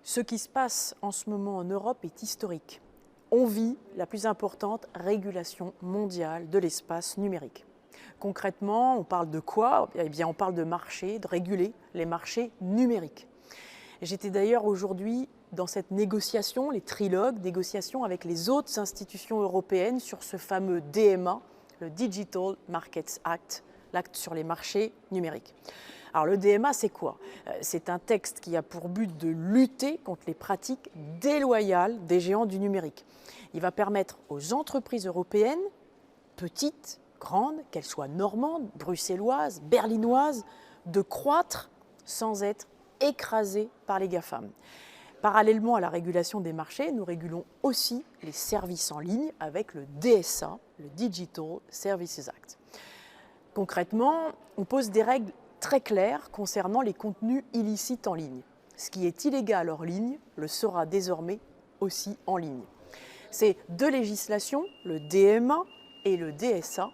Ce qui se passe en ce moment en Europe est historique. On vit la plus importante régulation mondiale de l'espace numérique. Concrètement, on parle de quoi? Eh bien, on parle de marché, de réguler les marchés numériques. J'étais d'ailleurs aujourd'hui dans cette négociation, les trilogues, négociations avec les autres institutions européennes sur ce fameux DMA, le Digital Markets Act, l'acte sur les marchés numériques. Alors le DMA, c'est quoi? C'est un texte qui a pour but de lutter contre les pratiques déloyales des géants du numérique. Il va permettre aux entreprises européennes, petites, grandes, qu'elles soient normandes, bruxelloises, berlinoises, de croître sans être écrasées par les GAFAM. Parallèlement à la régulation des marchés, nous régulons aussi les services en ligne avec le DSA, le Digital Services Act. Concrètement, on pose des règles très claires concernant les contenus illicites en ligne. Ce qui est illégal hors ligne le sera désormais aussi en ligne. Ces deux législations, le DMA et le DSA,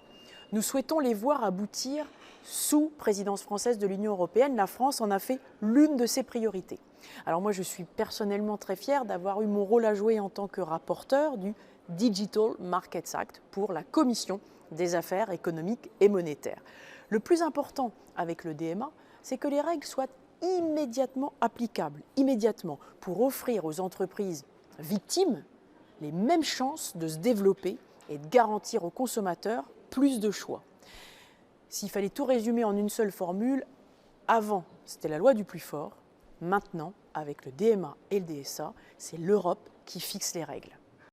nous souhaitons les voir aboutir sous présidence française de l'Union européenne. La France en a fait l'une de ses priorités. Alors moi, je suis personnellement très fière d'avoir eu mon rôle à jouer en tant que rapporteur du Digital Markets Act pour la Commission des affaires économiques et monétaires. Le plus important avec le DMA, c'est que les règles soient immédiatement applicables, pour offrir aux entreprises victimes les mêmes chances de se développer et de garantir aux consommateurs plus de choix. S'il fallait tout résumer en une seule formule, avant, c'était la loi du plus fort. Maintenant, avec le DMA et le DSA, c'est l'Europe qui fixe les règles.